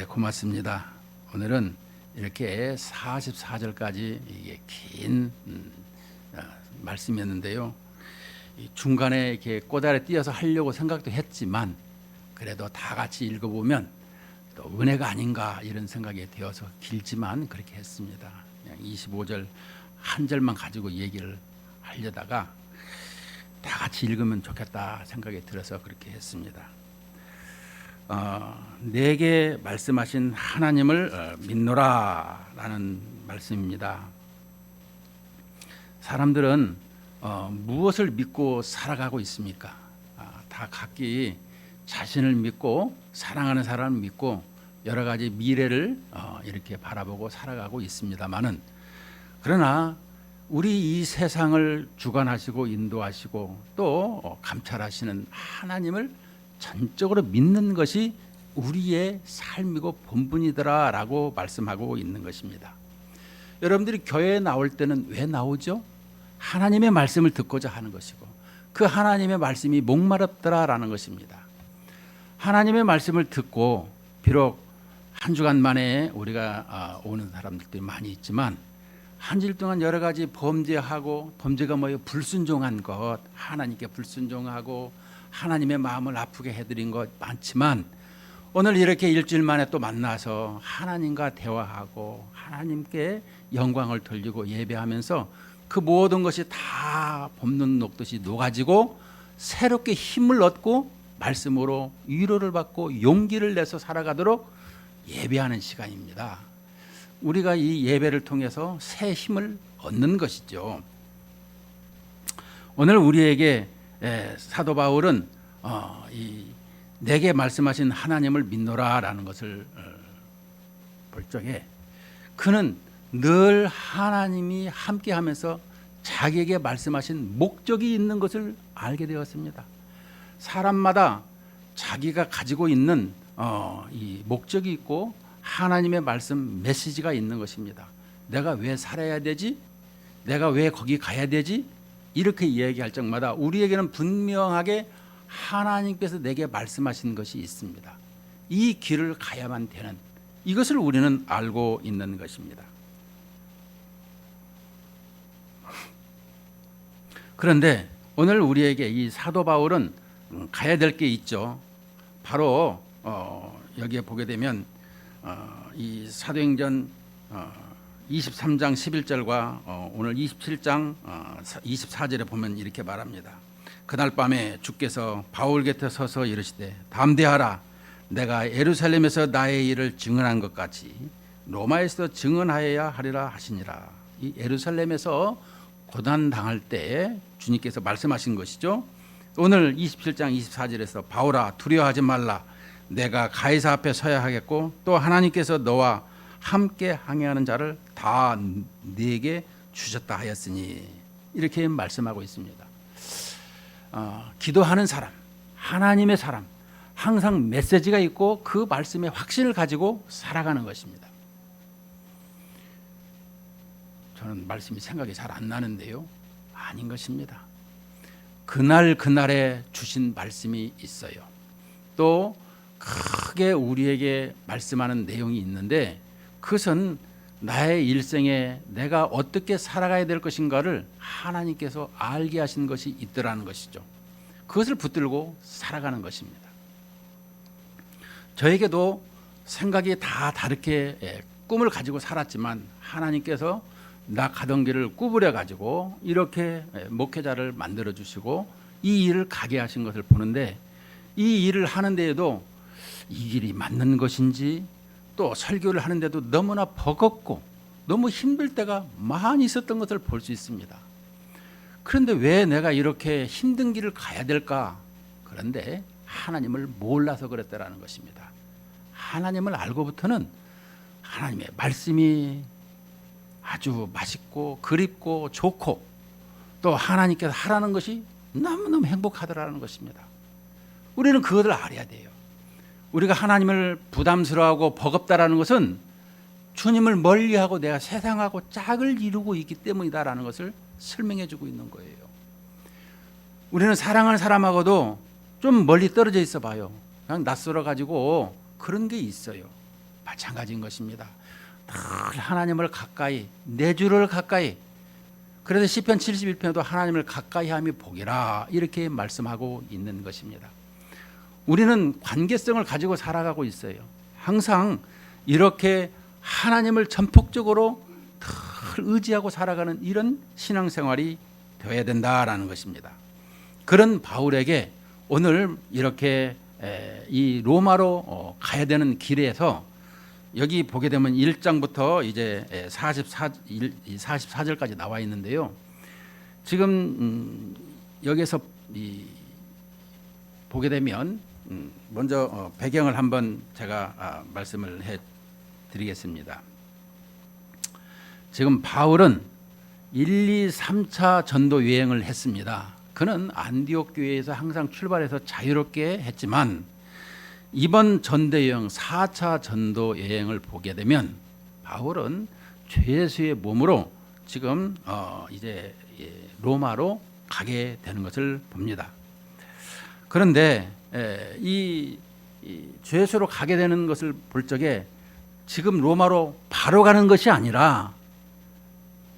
고맙습니다. 오늘은 이렇게 44절까지 이게 긴 말씀이었는데요. 중간에 이렇게 꼬다리 띄어서 하려고 생각도 했지만 그래도 다 같이 읽어보면 또 은혜가 아닌가 이런 생각이 되어서 길지만 그렇게 했습니다. 그냥 25절 한 절만 가지고 얘기를 하려다가 다 같이 읽으면 좋겠다 생각이 들어서 그렇게 했습니다. 내게 말씀하신 하나님을 믿노라라는 말씀입니다. 사람들은 무엇을 믿고 살아가고 있습니까? 다 각기 자신을 믿고 사랑하는 사람을 믿고 여러 가지 미래를 이렇게 바라보고 살아가고 있습니다만은, 그러나 우리 이 세상을 주관하시고 인도하시고 또 감찰하시는 하나님을 전적으로 믿는 것이 우리의 삶이고 본분이더라라고 말씀하고 있는 것입니다. 여러분들이 교회에 나올 때는 왜 나오죠? 하나님의 말씀을 듣고자 하는 것이고 그 하나님의 말씀이 목마르더라라는 것입니다. 하나님의 말씀을 듣고 비록 한 주간 만에 우리가 오는 사람들이 많이 있지만 한 주 동안 여러 가지 범죄하고, 범죄가 뭐예요? 불순종한 것, 하나님께 불순종하고 하나님의 마음을 아프게 해드린 것 많지만 오늘 이렇게 일주일 만에 또 만나서 하나님과 대화하고 하나님께 영광을 돌리고 예배하면서 그 모든 것이 다 봄눈 녹듯이 녹아지고 새롭게 힘을 얻고 말씀으로 위로를 받고 용기를 내서 살아가도록 예배하는 시간입니다. 우리가 이 예배를 통해서 새 힘을 얻는 것이죠. 오늘 우리에게 사도 바울은 내게 말씀하신 하나님을 믿노라라는 것을 볼 적에 그는 늘 하나님이 함께하면서 자기에게 말씀하신 목적이 있는 것을 알게 되었습니다. 사람마다 자기가 가지고 있는 이 목적이 있고 하나님의 말씀 메시지가 있는 것입니다. 내가 왜 살아야 되지? 내가 왜 거기 가야 되지? 이렇게 이야기할 적마다 우리에게는 분명하게 하나님께서 내게 말씀하신 것이 있습니다. 이 길을 가야만 되는, 이것을 우리는 알고 있는 것입니다. 그런데 오늘 우리에게 이 사도 바울은 가야 될 게 있죠. 바로 여기에 보게 되면 이 사도행전 23장 11절과 오늘 27장 24절에 보면 이렇게 말합니다. 그날 밤에 주께서 바울 곁에 서서 이르시되 담대하라, 내가 예루살렘에서 나의 일을 증언한 것 같이 로마에서 증언하여야 하리라 하시니라. 이 예루살렘에서 고난 당할 때 주님께서 말씀하신 것이죠. 오늘 27장 24절에서 바울아 두려워하지 말라, 내가 가이사 앞에 서야 하겠고 또 하나님께서 너와 함께 항해하는 자를 다 네게 주셨다 하였으니, 이렇게 말씀하고 있습니다. 기도하는 사람, 하나님의 사람, 항상 메시지가 있고 그 말씀의 확신을 가지고 살아가는 것입니다. 저는 말씀이 생각이 잘 안 나는데요, 아닌 것입니다. 그날에 주신 말씀이 있어요. 또 크게 우리에게 말씀하는 내용이 있는데 그것은 나의 일생에 내가 어떻게 살아가야 될 것인가를 하나님께서 알게 하신 것이 있더라는 것이죠. 그것을 붙들고 살아가는 것입니다. 저에게도 생각이 다 다르게 꿈을 가지고 살았지만 하나님께서 나 가던 길을 구부려 가지고 이렇게 목회자를 만들어 주시고 이 일을 가게 하신 것을 보는데, 이 일을 하는 데에도 이 길이 맞는 것인지, 또 설교를 하는데도 너무나 버겁고 너무 힘들 때가 많이 있었던 것을 볼 수 있습니다. 그런데 왜 내가 이렇게 힘든 길을 가야 될까? 그런데 하나님을 몰라서 그랬다라는 것입니다. 하나님을 알고부터는 하나님의 말씀이 아주 맛있고 그립고 좋고 또 하나님께서 하라는 것이 너무너무 행복하더라는 것입니다. 우리는 그것을 알아야 돼요. 우리가 하나님을 부담스러워하고 버겁다라는 것은 주님을 멀리하고 내가 세상하고 짝을 이루고 있기 때문이다라는 것을 설명해 주고 있는 거예요. 우리는 사랑하는 사람하고도 좀 멀리 떨어져 있어 봐요. 그냥 낯설어 가지고 그런 게 있어요. 마찬가지인 것입니다. 늘 하나님을 가까이, 내 주를 가까이. 그래서 시편 71편에도 하나님을 가까이 함이 복이라 이렇게 말씀하고 있는 것입니다. 우리는 관계성을 가지고 살아가고 있어요. 항상 이렇게 하나님을 전폭적으로 늘 의지하고 살아가는 이런 신앙생활이 되어야 된다라는 것입니다. 그런 바울에게 오늘 이렇게 이 로마로 가야 되는 길에서 여기 보게 되면 1장부터 이제 44절까지 나와 있는데요. 지금 여기서 보게 되면 먼저 배경을 한번 제가 말씀을 해 드리겠습니다. 지금 바울은 1, 2, 3차 전도 여행을 했습니다. 그는 안디옥 교회에서 항상 출발해서 자유롭게 했지만 이번 전도 여행 4차 전도 여행을 보게 되면 바울은 죄수의 몸으로 지금 이제 로마로 가게 되는 것을 봅니다. 그런데 이 죄수로 가게 되는 것을 볼 적에 지금 로마로 바로 가는 것이 아니라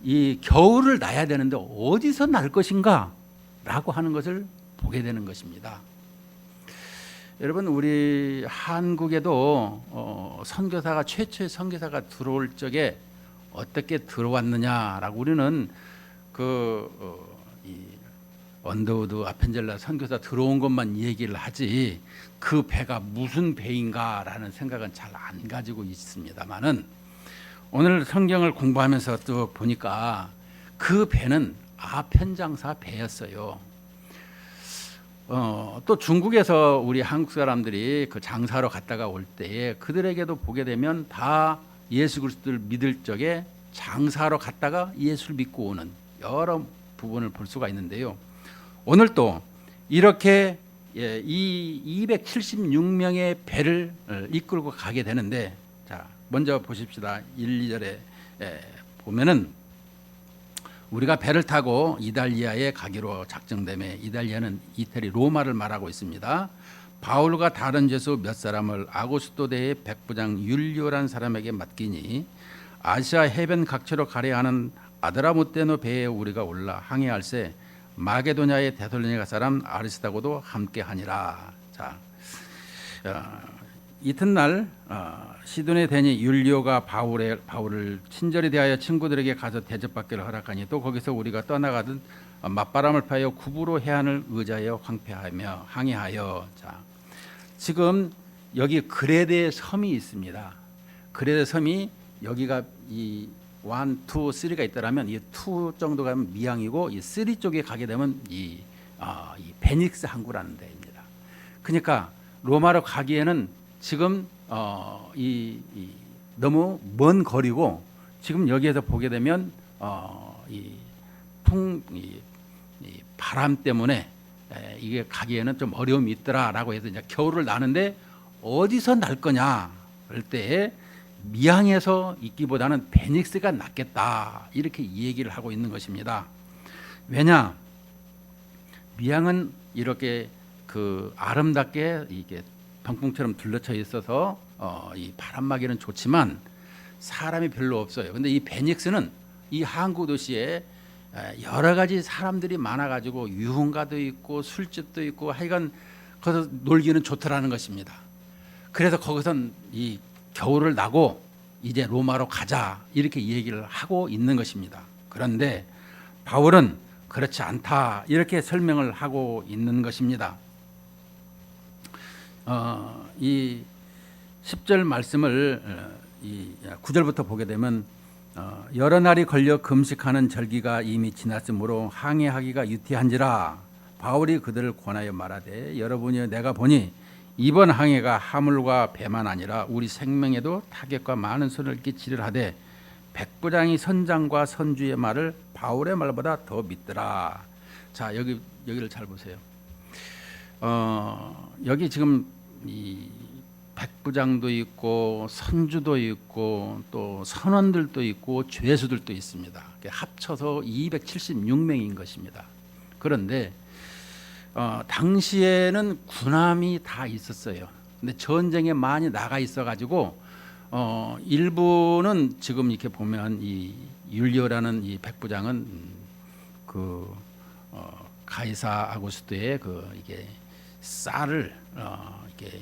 이 겨울을 나야 되는데 어디서 날 것인가 라고 하는 것을 보게 되는 것입니다. 여러분, 우리 한국에도 선교사가 최초의 선교사가 들어올 적에 어떻게 들어왔느냐라고 우리는 이 언더우드 아펜젤라 선교사 들어온 것만 얘기를 하지 그 배가 무슨 배인가라는 생각은 잘 안 가지고 있습니다만은 오늘 성경을 공부하면서 또 보니까 그 배는 아편장사 배였어요. 또 중국에서 우리 한국 사람들이 그 장사로 갔다가 올 때에 그들에게도 보게 되면 다 예수 그리스도를 믿을 적에 장사로 갔다가 예수를 믿고 오는 여러 부분을 볼 수가 있는데요. 오늘 또 이렇게 이 276명의 배를 이끌고 가게 되는데, 자 먼저 보십시다. 1, 2절에 보면은 우리가 배를 타고 이달리아에 가기로 작정되매, 이달리아는 이태리 로마를 말하고 있습니다. 바울과 다른 죄수 몇 사람을 아고스토대의 백부장 율리오라는 사람에게 맡기니 아시아 해변 각처로 가려 하는 아드라무테노 배에 우리가 올라 항해할세 마게도냐의 데살로니가 사람 아리스다고도 함께하니라. 자, 이튿날 시돈의 대니 율리오가 바울을 친절히 대하여 친구들에게 가서 대접받기를 허락하니 또 거기서 우리가 떠나가듯 맞바람을 파여 구부로 해안을 의지하여 항해하여. 자, 지금 여기 그레데 섬이 있습니다. 그레데 섬이 여기가 이 1, 2, 3가 있더라면 이 2 정도가 미항이고 이 3 쪽에 가게 되면 이 베닉스 항구라는 데입니다. 그러니까 로마로 가기에는 지금 너무 먼 거리고 지금 여기에서 보게 되면 이 바람 때문에 이게 가기에는 좀 어려움이 있더라라고 해서 이제 겨울을 나는데 어디서 날 거냐 그럴 때 미항에서 있기보다는 베닉스가 낫겠다 이렇게 얘기를 하고 있는 것입니다. 왜냐? 미항은 이렇게 그 아름답게 이게 병풍처럼 둘러쳐 있어서 이 바람막이는 좋지만 사람이 별로 없어요. 근데 이 베닉스는 이 항구 도시에 여러 가지 사람들이 많아가지고 유흥가도 있고 술집도 있고 하여간 거기서 놀기는 좋더라는 것입니다. 그래서 거기선 이 겨울을 나고 이제 로마로 가자 이렇게 얘기를 하고 있는 것입니다. 그런데 바울은 그렇지 않다 이렇게 설명을 하고 있는 것입니다. 이 10절 말씀을 이 9절부터 보게 되면 여러 날이 걸려 금식하는 절기가 이미 지났으므로 항해하기가 유티한지라 바울이 그들을 권하여 말하되 여러분이여 내가 보니 이번 항해가 하물과 배만 아니라 우리 생명에도 타격과 많은 손을 끼치려 하되 백부장이 선장과 선주의 말을 바울의 말보다 더 믿더라. 자, 여기를 잘 보세요. 여기 지금 이 백부장도 있고 선주도 있고 또 선원들도 있고 죄수들도 있습니다. 합쳐서 276명인 것입니다. 그런데 당시에는 군함이 다 있었어요. 근데 전쟁에 많이 나가 있어가지고 일부는 지금 이렇게 보면 이 율리오라는 이 백부장은 그 가이사 아구스토의 그 이게 쌀을 이게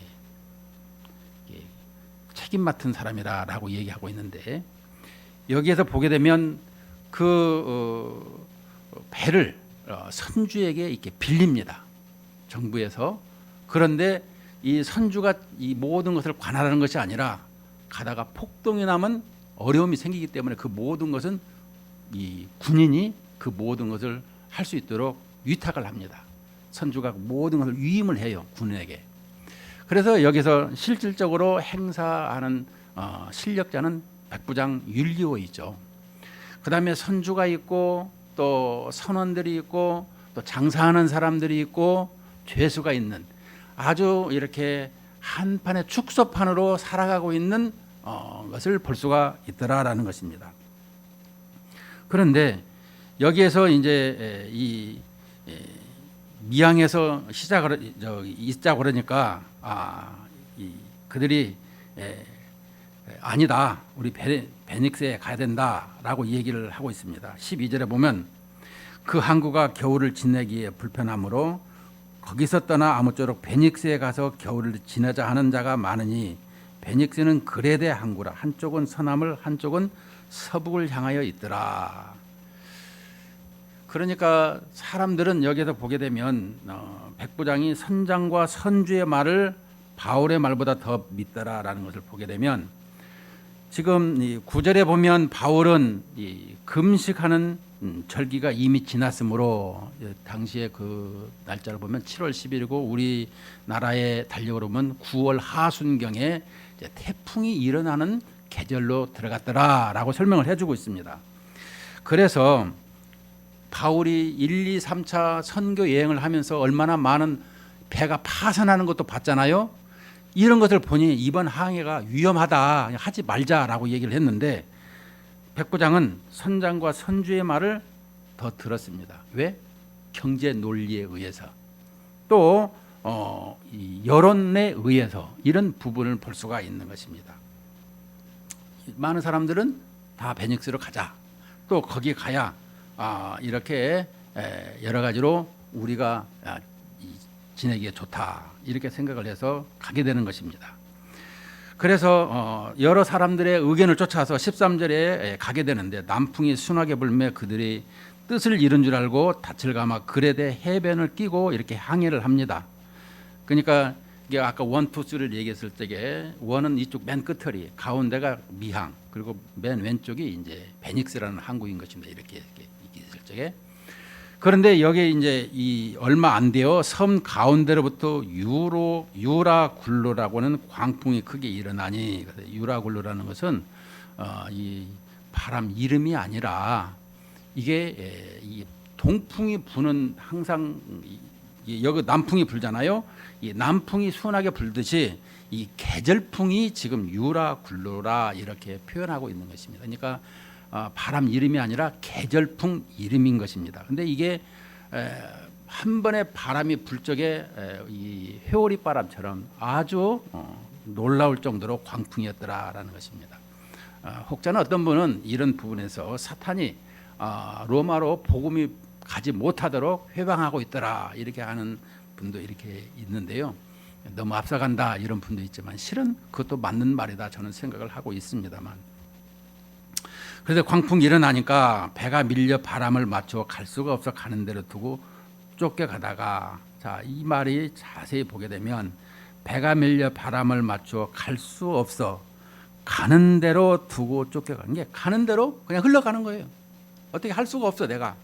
책임 맡은 사람이라고 얘기하고 있는데, 여기에서 보게 되면 그 배를 선주에게 이렇게 빌립니다, 정부에서. 그런데 이 선주가 이 모든 것을 관할하는 것이 아니라 가다가 폭동이 나면 어려움이 생기기 때문에 그 모든 것은 이 군인이 그 모든 것을 할 수 있도록 위탁을 합니다. 선주가 모든 것을 위임을 해요, 군인에게. 그래서 여기서 실질적으로 행사하는 실력자는 백부장 율리오이죠. 그 다음에 선주가 있고 또 선원들이 있고 또 장사하는 사람들이 있고 죄수가 있는, 아주 이렇게 한판의 축소판으로 살아가고 있는 것을 볼 수가 있더라라는 것입니다. 그런데 여기에서 이제 이 미항에서 시작을 있자 그러니까 그들이 아니다, 우리 베닉스에 가야 된다라고 얘기를 하고 있습니다. 12절에 보면 그 항구가 겨울을 지내기에 불편하므로 거기서 떠나 아무쪼록 베닉스에 가서 겨울을 지내자 하는 자가 많으니, 베닉스는 그레데 항구라. 한쪽은 서남을 한쪽은 서북을 향하여 있더라. 그러니까 사람들은 여기에서 보게 되면 백부장이 선장과 선주의 말을 바울의 말보다 더 믿더라라는 것을 보게 되면, 지금 이 9절에 보면 바울은 이 금식하는 절기가 이미 지났으므로, 당시에 그 날짜를 보면 7월 10일이고 우리나라의 달력으로 보면 9월 하순경에 이제 태풍이 일어나는 계절로 들어갔더라라고 설명을 해주고 있습니다. 그래서 바울이 1, 2, 3차 선교 여행을 하면서 얼마나 많은 배가 파산하는 것도 봤잖아요. 이런 것을 보니 이번 항해가 위험하다, 하지 말자라고 얘기를 했는데, 백부장은 선장과 선주의 말을 더 들었습니다. 왜? 경제 논리에 의해서, 또 이 여론에 의해서 이런 부분을 볼 수가 있는 것입니다. 많은 사람들은 다 베닉스로 가자, 또 거기 가야 이렇게 여러 가지로 우리가 지내기에 좋다, 이렇게 생각을 해서 가게 되는 것입니다. 그래서 여러 사람들의 의견을 쫓아서 13절에 가게 되는데, 남풍이 순하게 불매 그들이 뜻을 이룬 줄 알고 닻을 감아 그레데 해변을 끼고 이렇게 항해를 합니다. 그러니까 이게 아까 1, 2, 3를 얘기했을 때에 1은 이쪽 맨 끝털이, 가운데가 미항, 그리고 맨 왼쪽이 이제 베닉스라는 항구인 것입니다. 이렇게 있을 적에. 그런데 여기 이제 이 얼마 안 돼요. 섬 가운데로부터 유라굴로라고는 광풍이 크게 일어나니, 유라굴로라는 것은 이 바람 이름이 아니라 이게 이 동풍이 부는, 항상 여기 남풍이 불잖아요. 이 남풍이 순하게 불듯이 이 계절풍이 지금 유라굴로라 이렇게 표현하고 있는 것입니다. 그러니까 바람 이름이 아니라 계절풍 이름인 것입니다. 근데 이게 한 번에 바람이 불 적에 이 회오리 바람처럼 아주 놀라울 정도로 광풍이었더라라는 것입니다. 혹자는 어떤 분은 이런 부분에서 사탄이 로마로 복음이 가지 못하도록 회방하고 있더라, 이렇게 하는 분도 이렇게 있는데요. 너무 앞서간다 이런 분도 있지만, 실은 그것도 맞는 말이다 저는 생각을 하고 있습니다만, 그래서 광풍이 일어나니까 배가 밀려 바람을 맞춰 갈 수가 없어 가는 대로 두고 쫓겨가다가, 자, 이 말이 자세히 보게 되면 배가 밀려 바람을 맞춰 갈 수 없어 가는 대로 두고 쫓겨가는 게, 가는 대로 그냥 흘러가는 거예요. 어떻게 할 수가 없어. 내가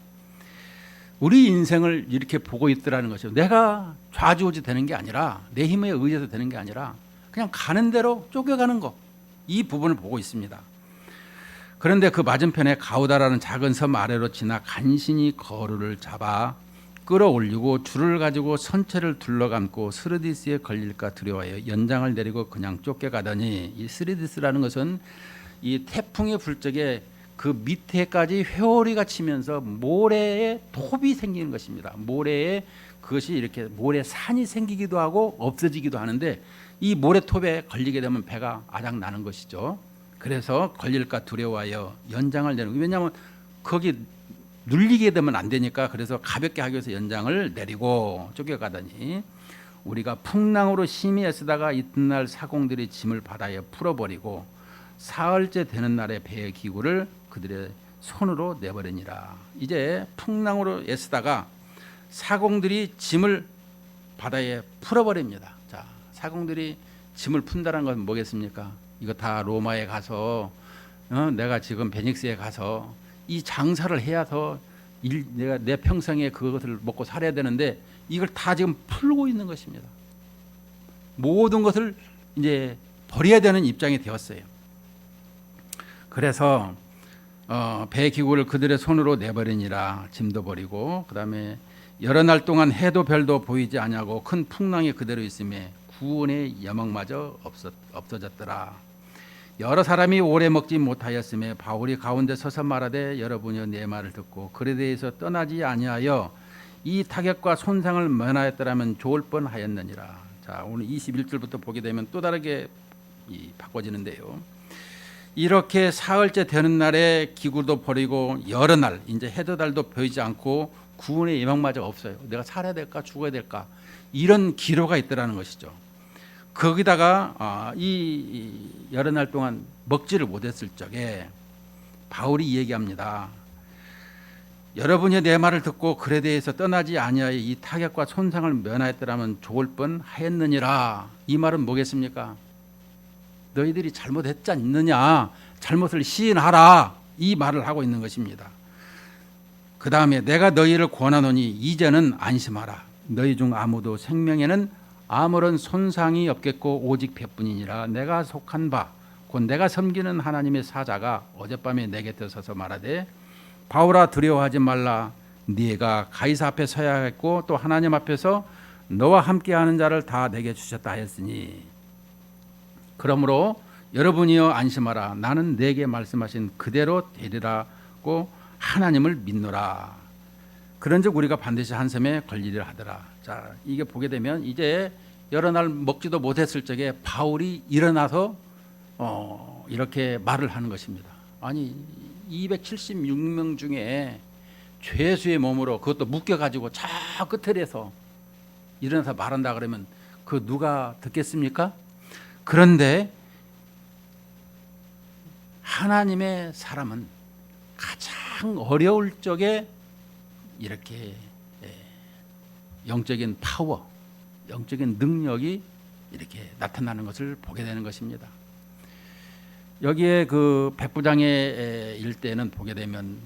우리 인생을 이렇게 보고 있더라는 것이죠. 내가 좌지우지 되는 게 아니라, 내 힘에 의해서 되는 게 아니라 그냥 가는 대로 쫓겨가는 거, 이 부분을 보고 있습니다. 그런데 그 맞은편에 가우다라는 작은 섬 아래로 지나 간신히 거루를 잡아 끌어올리고 줄을 가지고 선체를 둘러감고 스르디스에 걸릴까 두려워하여 연장을 내리고 그냥 쫓겨가더니, 이 스르디스라는 것은 이 태풍이 불 적에 그 밑에까지 회오리가 치면서 모래에 톱이 생기는 것입니다. 모래에 그것이 이렇게 모래산이 생기기도 하고 없어지기도 하는데, 이 모래톱에 걸리게 되면 배가 아작 나는 것이죠. 그래서 걸릴까 두려워하여 연장을 내는, 왜냐하면 거기 눌리게 되면 안 되니까, 그래서 가볍게 하기 위해서 연장을 내리고 쫓겨가더니 우리가 풍랑으로 심히 애쓰다가 이튿날 사공들이 짐을 바다에 풀어버리고 사흘째 되는 날에 배의 기구를 그들의 손으로 내버리니라. 이제 풍랑으로 애쓰다가 사공들이 짐을 바다에 풀어버립니다. 자, 사공들이 짐을 푼다는 건 뭐겠습니까? 이거 다 로마에 가서 내가 지금 베닉스에 가서 이 장사를 해야 더 내가 내 평생에 그것을 먹고 살아야 되는데 이걸 다 지금 풀고 있는 것입니다. 모든 것을 이제 버려야 되는 입장이 되었어요. 그래서 배 기구를 그들의 손으로 내버리니라. 짐도 버리고, 그 다음에 여러 날 동안 해도 별도 보이지 아니하고 큰 풍랑이 그대로 있음에 구원의 여망마저 없어졌더라. 여러 사람이 오래 먹지 못하였음에 바울이 가운데 서서 말하되 여러분이여 내 말을 듣고 그에 대해서 떠나지 아니하여 이 타격과 손상을 면하였더라면 좋을 뻔하였느니라. 자, 오늘 21절부터 보게 되면 또 다르게 바꿔지는데요. 이렇게 사흘째 되는 날에 기구도 버리고 여러 날 이제 해도 달도 보이지 않고 구원의 예망마저 없어요. 내가 살아야 될까 죽어야 될까 이런 기로가 있더라는 것이죠. 거기다가 이 여러 날 동안 먹지를 못했을 적에 바울이 얘기합니다. 여러분이 내 말을 듣고 그에 대해서 떠나지 아니하여 이 타격과 손상을 면하였더라면 좋을 뻔하였느니라. 이 말은 뭐겠습니까? 너희들이 잘못했지 않느냐, 잘못을 시인하라, 이 말을 하고 있는 것입니다. 그 다음에 내가 너희를 권하노니 이제는 안심하라. 너희 중 아무도 생명에는 아무런 손상이 없겠고 오직 배뿐이니라. 내가 속한 바 곧 내가 섬기는 하나님의 사자가 어젯밤에 내 곁에 서서 말하되 바울아 두려워하지 말라. 네가 가이사 앞에 서야 하겠고 또 하나님 앞에서 너와 함께하는 자를 다 내게 주셨다 하였으니 그러므로 여러분이여 안심하라. 나는 내게 말씀하신 그대로 되리라고 하나님을 믿노라. 그런즉 우리가 반드시 한섬에 걸리리라 하더라. 자, 이게 보게 되면 이제 여러 날 먹지도 못했을 적에 바울이 일어나서 이렇게 말을 하는 것입니다. 아니 276명 중에 죄수의 몸으로 그것도 묶여가지고 저 끝을에서 일어나서 말한다 그러면 그 누가 듣겠습니까? 그런데 하나님의 사람은 가장 어려울 적에 이렇게 영적인 파워, 영적인 능력이 이렇게 나타나는 것을 보게 되는 것입니다. 여기에 그 백부장의 일대는 보게 되면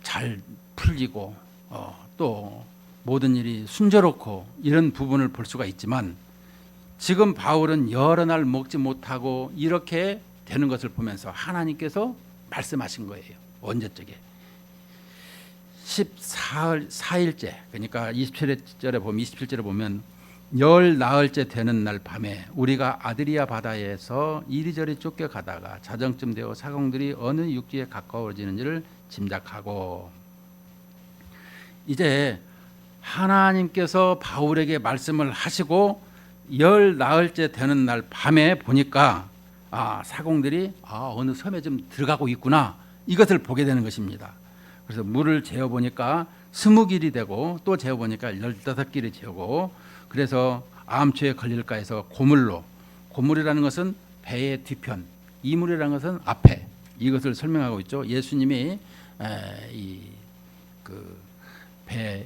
잘 풀리고 또 모든 일이 순조롭고 이런 부분을 볼 수가 있지만 지금 바울은 여러 날 먹지 못하고 이렇게 되는 것을 보면서 하나님께서 말씀하신 거예요. 언제적에 14일째, 그러니까 27절에 보면 열 나흘째 되는 날 밤에 우리가 아드리아 바다에서 이리저리 쫓겨가다가 자정쯤 되어 사공들이 어느 육지에 가까워지는지를 짐작하고, 이제 하나님께서 바울에게 말씀을 하시고 열 나흘째 되는 날 밤에 보니까 사공들이 어느 섬에 좀 들어가고 있구나, 이것을 보게 되는 것입니다. 그래서 물을 재어 보니까 20길이 되고 또 재어 보니까 15길이 되고, 그래서 암초에 걸릴까 해서 고물이라는 것은 배의 뒤편, 이물이라는 것은 앞에, 이것을 설명하고 있죠. 예수님이 그 배에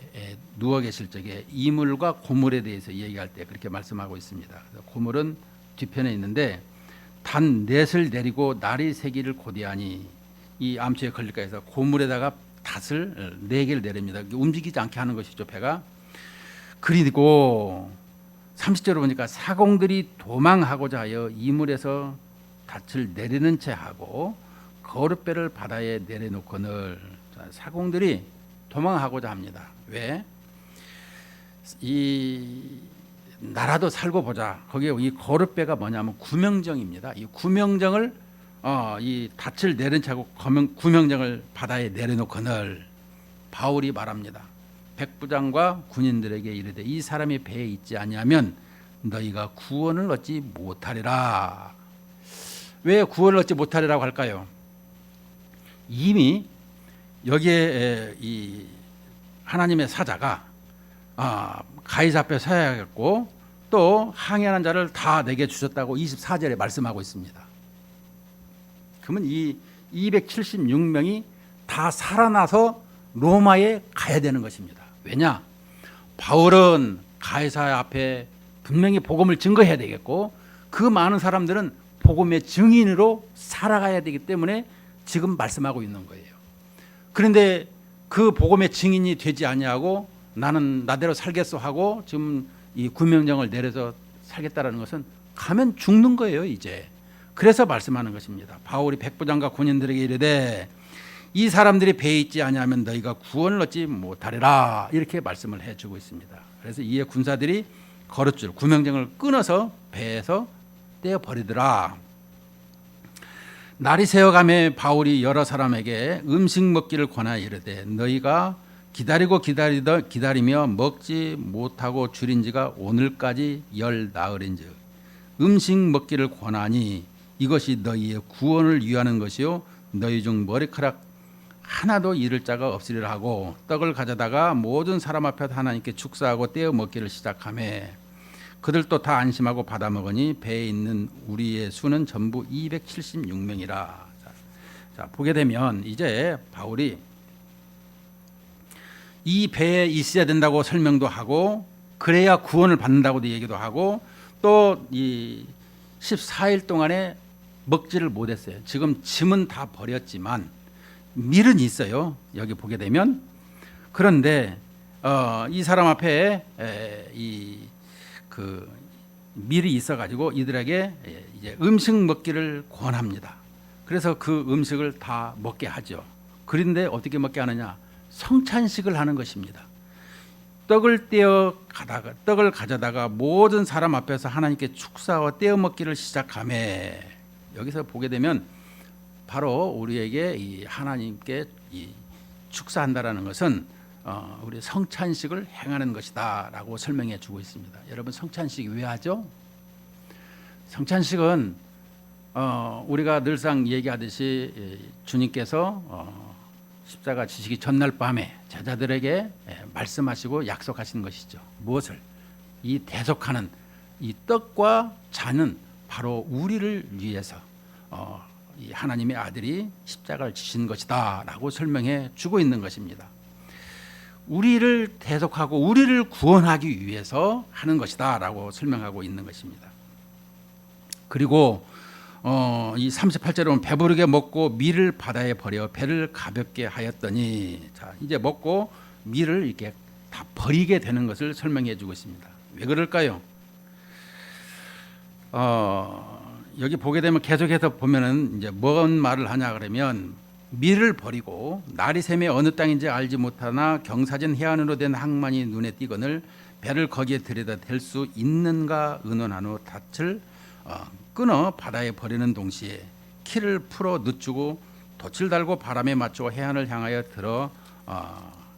누워 계실 적에 이물과 고물에 대해서 얘기할 때 그렇게 말씀하고 있습니다. 고물은 뒤편에 있는데 단 넷을 내리고 날이 세기를 고대하니, 이 암초에 걸릴까 해서 고물에다가 닷을 4개를 내립니다. 움직이지 않게 하는 것이죠, 배가. 그리고 30절을 보니까 사공들이 도망하고자 하여 이물에서 닷을 내리는 채 하고 거룻배를 바다에 내려놓거늘. 사공들이 도망하고자 합니다. 왜? 이 나라도 살고 보자. 거기에 이 거룻배가 뭐냐면 구명정입니다. 이 구명정을 이 닻을 내린 차고 구명정을 바다에 내려놓거늘. 바울이 말합니다. 백부장과 군인들에게 이르되 이 사람이 배에 있지 아니하면 너희가 구원을 얻지 못하리라. 왜 구원을 얻지 못하리라고 할까요? 이미 여기에 이 하나님의 사자가 가이사 앞에 서야겠고 또 항해하는 자를 다 내게 주셨다고 24절에 말씀하고 있습니다. 그러면 이 276명이 다 살아나서 로마에 가야 되는 것입니다. 왜냐? 바울은 가이사 앞에 분명히 복음을 증거해야 되겠고 그 많은 사람들은 복음의 증인으로 살아가야 되기 때문에 지금 말씀하고 있는 거예요. 그런데 그 복음의 증인이 되지 아니하고 나는 나대로 살겠어 하고 지금 이 구명령을 내려서 살겠다라는 것은 가면 죽는 거예요, 이제. 그래서 말씀하는 것입니다. 바울이 백부장과 군인들에게 이르되 이 사람들이 배에 있지 아니하면 너희가 구원을 얻지 못하리라, 이렇게 말씀을 해주고 있습니다. 그래서 이에 군사들이 거룻줄 구명령을 끊어서 배에서 떼어 버리더라. 날이 새어가매 바울이 여러 사람에게 음식 먹기를 권하여 이르되 너희가 기다리고 기다리며 먹지 못하고 줄인 지가 오늘까지 열 나흘인즉 음식 먹기를 권하니 이것이 너희의 구원을 위하는 것이요 너희 중 머리카락 하나도 잃을 자가 없으리라 하고 떡을 가져다가 모든 사람 앞에 하나님께 축사하고 떼어 먹기를 시작하매 그들도 다 안심하고 받아 먹으니 배에 있는 우리의 수는 전부 276명이라. 자, 보게 되면 이제 바울이 이 배에 있어야 된다고 설명도 하고 그래야 구원을 받는다고도 얘기도 하고 또 이 14일 동안에 먹지를 못했어요. 지금 짐은 다 버렸지만 밀은 있어요. 여기 보게 되면. 그런데 이 사람 앞에 그 밀이 있어가지고 이들에게 이제 음식 먹기를 권합니다. 그래서 그 음식을 다 먹게 하죠. 그런데 어떻게 먹게 하느냐? 성찬식을 하는 것입니다. 떡을 가져다가 모든 사람 앞에서 하나님께 축사와 떼어 먹기를 시작하매 여기서 보게 되면 바로 우리에게 이 하나님께 이 축사한다라는 것은 우리 성찬식을 행하는 것이다라고 설명해 주고 있습니다. 여러분 성찬식 왜 하죠? 성찬식은 우리가 늘상 얘기하듯이 주님께서 십자가 지시기 전날 밤에 제자들에게 말씀하시고 약속하시는 것이죠. 무엇을? 이 대속하는 이 떡과 잔은 바로 우리를 위해서 이 하나님의 아들이 십자가를 지신 것이다라고 설명해 주고 있는 것입니다. 우리를 대속하고 우리를 구원하기 위해서 하는 것이다라고 설명하고 있는 것입니다. 그리고 이 38절에 보면 배부르게 먹고 밀을 바다에 버려 배를 가볍게 하였더니 자 이제 먹고 밀을 이렇게 다 버리게 되는 것을 설명해 주고 있습니다. 왜 그럴까요? 여기 보게 되면 계속해서 보면은 이제 뭔 말을 하냐 그러면 밀을 버리고 날이 새매 어느 땅인지 알지 못하나 경사진 해안으로 된 항만이 눈에 띄거늘 배를 거기에 들여다 댈 수 있는가 의논한 후 닻을 끊어 바다에 버리는 동시에 키를 풀어 늦추고 돛을 달고 바람에 맞추고 해안을 향하여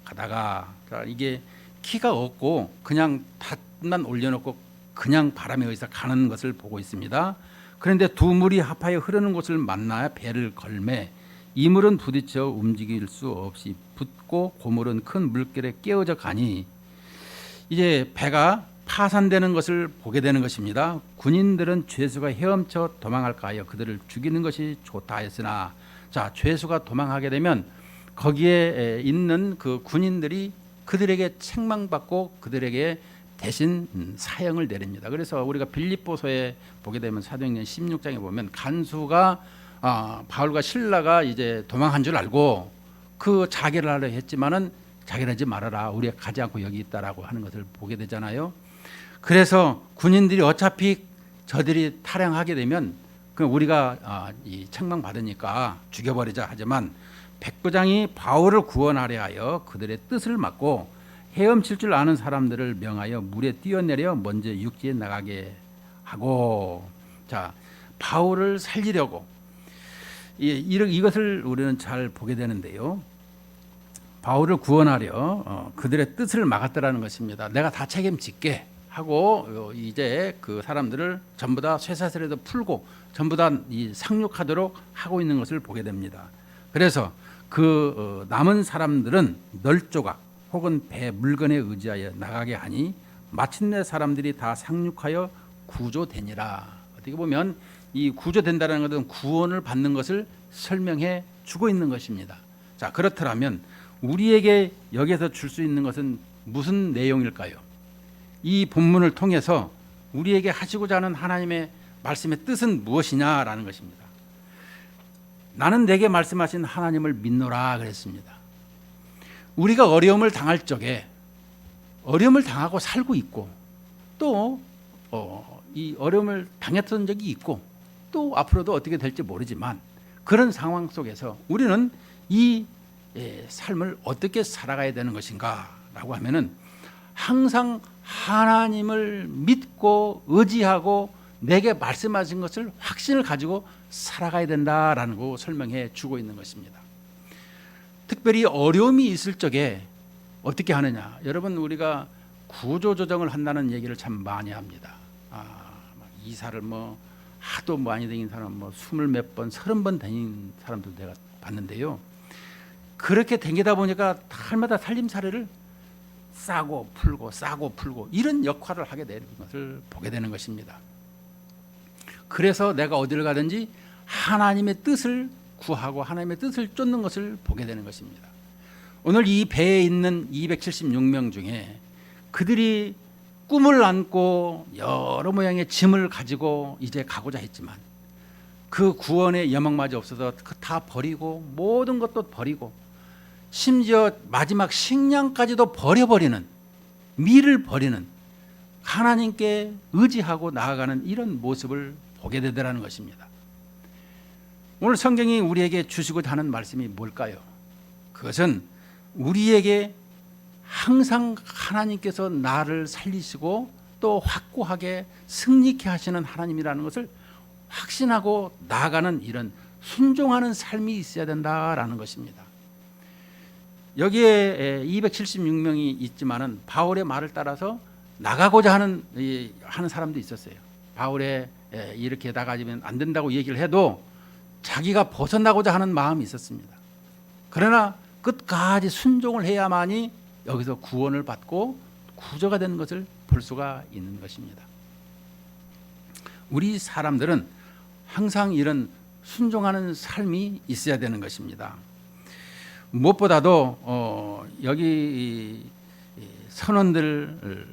가다가 이게 키가 없고 그냥 닷만 올려놓고 그냥 바람에 의해서 가는 것을 보고 있습니다. 그런데 두 물이 합하여 흐르는 곳을 만나야 배를 걸매 이 물은 부딪혀 움직일 수 없이 붙고 고물은 큰 물결에 깨어져 가니 이제 배가 파산되는 것을 보게 되는 것입니다. 군인들은 죄수가 헤엄쳐 도망할까 하여 그들을 죽이는 것이 좋다 했으나 자 죄수가 도망하게 되면 거기에 있는 그 군인들이 그들에게 책망받고 그들에게 대신 사형을 내립니다. 그래서 우리가 빌립보서에 보게 되면 사도행전 16장에 보면 간수가 바울과 실라가 이제 도망한 줄 알고 그 자결을 하려 했지만은 자결하지 말아라. 우리가 가지 않고 여기 있다라고 하는 것을 보게 되잖아요. 그래서 군인들이 어차피 저들이 탈영하게 되면 그 우리가 이 책망 받으니까 죽여버리자 하지만 백부장이 바울을 구원하려 하여 그들의 뜻을 막고 헤엄칠 줄 아는 사람들을 명하여 물에 뛰어내려 먼저 육지에 나가게 하고 자 바울을 살리려고 이것을 우리는 잘 보게 되는데요. 바울을 구원하려 그들의 뜻을 막았더라는 것입니다. 내가 다 책임질게 하고 이제 그 사람들을 전부 다 쇠사슬에도 풀고 전부 다 이 상륙하도록 하고 있는 것을 보게 됩니다. 그래서 그 남은 사람들은 널조각 혹은 배 물건에 의지하여 나가게 하니 마침내 사람들이 다 상륙하여 구조되니라. 어떻게 보면 이 구조된다는 것은 구원을 받는 것을 설명해 주고 있는 것입니다. 자, 그렇더라면 우리에게 여기에서 줄 수 있는 것은 무슨 내용일까요? 이 본문을 통해서 우리에게 하시고자 하는 하나님의 말씀의 뜻은 무엇이냐라는 것입니다. 나는 내게 말씀하신 하나님을 믿노라 그랬습니다. 우리가 어려움을 당할 적에 어려움을 당하고 살고 있고 또 이 어려움을 당했던 적이 있고 또 앞으로도 어떻게 될지 모르지만 그런 상황 속에서 우리는 이 삶을 어떻게 살아가야 되는 것인가라고 하면은 항상 하나님을 믿고 의지하고 내게 말씀하신 것을 확신을 가지고 살아가야 된다라는 거 설명해 주고 있는 것입니다. 특별히 어려움이 있을 적에 어떻게 하느냐. 여러분 우리가 구조조정을 한다는 얘기를 참 많이 합니다. 이사를 하도 많이 다닌 사람 20몇 번, 30번 다닌 사람들 내가 봤는데요. 그렇게 다니다 보니까 날마다 살림살이를 싸고 풀고 이런 역할을 하게 되는 것을 보게 되는 것입니다. 그래서 내가 어디를 가든지 하나님의 뜻을 구하고 하나님의 뜻을 쫓는 것을 보게 되는 것입니다. 오늘 이 배에 있는 276명 중에 그들이 꿈을 안고 여러 모양의 짐을 가지고 이제 가고자 했지만 그 구원의 여망마저 없어서 다 버리고 모든 것도 버리고 심지어 마지막 식량까지도 버려버리는, 미를 버리는, 하나님께 의지하고 나아가는 이런 모습을 보게 되더라는 것입니다. 오늘 성경이 우리에게 주시고자 하는 말씀이 뭘까요? 그것은 우리에게 항상 하나님께서 나를 살리시고 또 확고하게 승리케 하시는 하나님이라는 것을 확신하고 나아가는 이런 순종하는 삶이 있어야 된다라는 것입니다. 여기에 276명이 있지만은 바울의 말을 따라서 나가고자 하는 사람도 있었어요. 바울의 이렇게 나가지면 안 된다고 얘기를 해도 자기가 벗어나고자 하는 마음이 있었습니다. 그러나 끝까지 순종을 해야만이 여기서 구원을 받고 구조가 되는 것을 볼 수가 있는 것입니다. 우리 사람들은 항상 이런 순종하는 삶이 있어야 되는 것입니다. 무엇보다도 여기 선원들을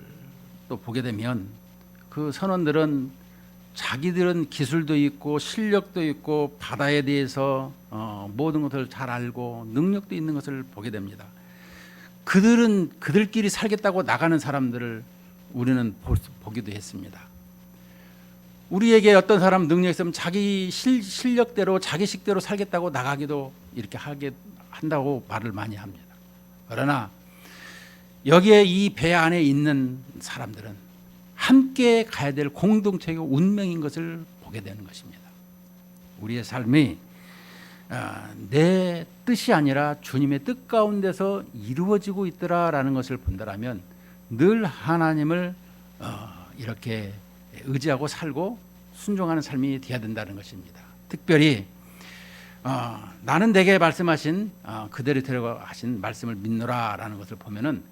또 보게 되면 그 선원들은 자기들은 기술도 있고 실력도 있고 바다에 대해서 모든 것을 잘 알고 능력도 있는 것을 보게 됩니다. 그들은 그들끼리 살겠다고 나가는 사람들을 우리는 보기도 했습니다. 우리에게 어떤 사람 능력이 있으면 자기 실력대로 자기 식대로 살겠다고 나가기도 이렇게 하게 한다고 말을 많이 합니다. 그러나 여기에 이 배 안에 있는 사람들은 함께 가야 될 공동체의 운명인 것을 보게 되는 것입니다. 우리의 삶이 내 뜻이 아니라 주님의 뜻 가운데서 이루어지고 있더라라는 것을 본다라면 늘 하나님을 이렇게 의지하고 살고 순종하는 삶이 되어야 된다는 것입니다. 특별히 나는 내게 말씀하신 그대로 데려가신 말씀을 믿노라라는 것을 보면은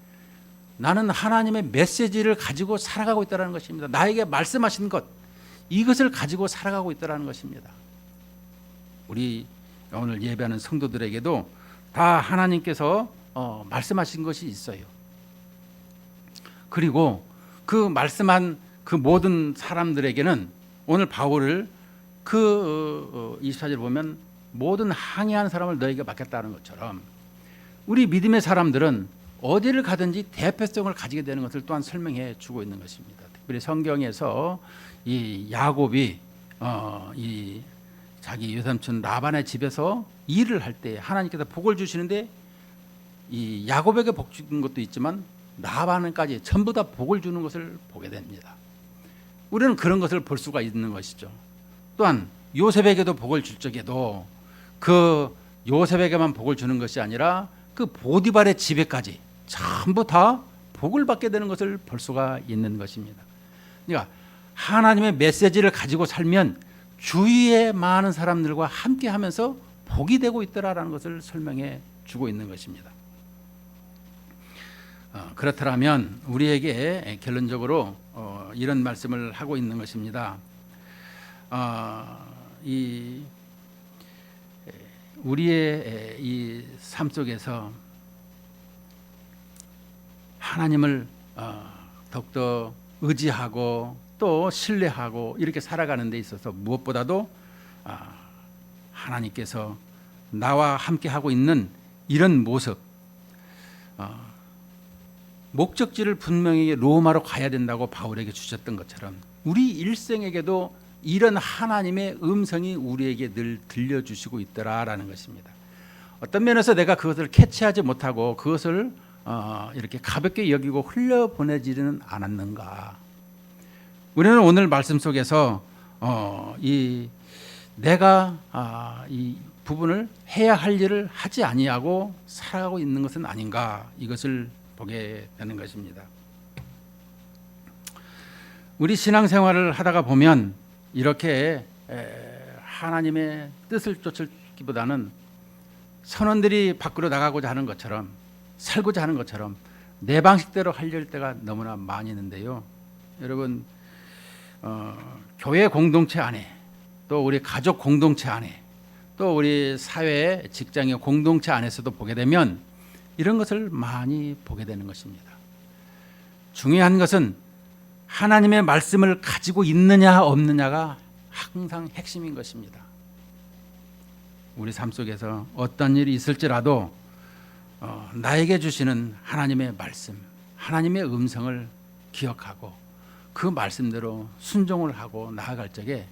나는 하나님의 메시지를 가지고 살아가고 있다는 것입니다. 나에게 말씀하신 것 이것을 가지고 살아가고 있다는 것입니다. 우리 오늘 예배하는 성도들에게도 다 하나님께서 말씀하신 것이 있어요. 그리고 그 말씀한 그 모든 사람들에게는 오늘 바울을 그 24절 보면 모든 항해하는 사람을 너에게 맡겼다는 것처럼 우리 믿음의 사람들은 어디를 가든지 대표성을 가지게 되는 것을 또한 설명해 주고 있는 것입니다. 특별히 성경에서 이 야곱이 이 자기 외삼촌 라반의 집에서 일을 할 때 하나님께서 복을 주시는데 이 야곱에게 복 주는 것도 있지만 라반까지 전부 다 복을 주는 것을 보게 됩니다. 우리는 그런 것을 볼 수가 있는 것이죠. 또한 요셉에게도 복을 줄 적에도 그 요셉에게만 복을 주는 것이 아니라 그 보디발의 집에까지 전부 다 복을 받게 되는 것을 볼 수가 있는 것입니다. 그러니까 하나님의 메시지를 가지고 살면 주위의 많은 사람들과 함께하면서 복이 되고 있더라라는 것을 설명해 주고 있는 것입니다. 그렇다면 우리에게 결론적으로 이런 말씀을 하고 있는 것입니다. 우리의 이 삶 속에서 하나님을 더욱더 의지하고 또 신뢰하고 이렇게 살아가는 데 있어서 무엇보다도 하나님께서 나와 함께 하고 있는 이런 모습, 목적지를 분명히 로마로 가야 된다고 바울에게 주셨던 것처럼 우리 일생에게도 이런 하나님의 음성이 우리에게 늘 들려주시고 있더라라는 것입니다. 어떤 면에서 내가 그것을 캐치하지 못하고 그것을 이렇게 가볍게 여기고 흘려보내지는 않았는가. 우리는 오늘 말씀 속에서 내가 이 부분을 해야 할 일을 하지 아니하고 살아가고 있는 것은 아닌가, 이것을 보게 되는 것입니다. 우리 신앙생활을 하다가 보면 이렇게 하나님의 뜻을 쫓기보다는 선원들이 밖으로 나가고자 하는 것처럼, 살고자 하는 것처럼 내 방식대로 하려할 때가 너무나 많이 있는데요. 여러분, 교회 공동체 안에, 또 우리 가족 공동체 안에, 또 우리 사회 직장의 공동체 안에서도 보게 되면 이런 것을 많이 보게 되는 것입니다. 중요한 것은 하나님의 말씀을 가지고 있느냐 없느냐가 항상 핵심인 것입니다. 우리 삶 속에서 어떤 일이 있을지라도 나에게 주시는 하나님의 말씀, 하나님의 음성을 기억하고 그 말씀대로 순종을 하고 나아갈 적에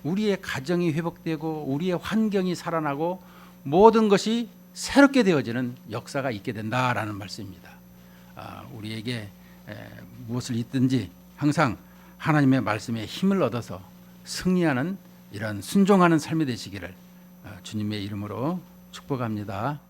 우리의 가정이 회복되고 우리의 환경이 살아나고 모든 것이 새롭게 되어지는 역사가 있게 된다라는 말씀입니다. 우리에게 무엇을 있든지 항상 하나님의 말씀에 힘을 얻어서 승리하는 이런 순종하는 삶이 되시기를 주님의 이름으로 축복합니다.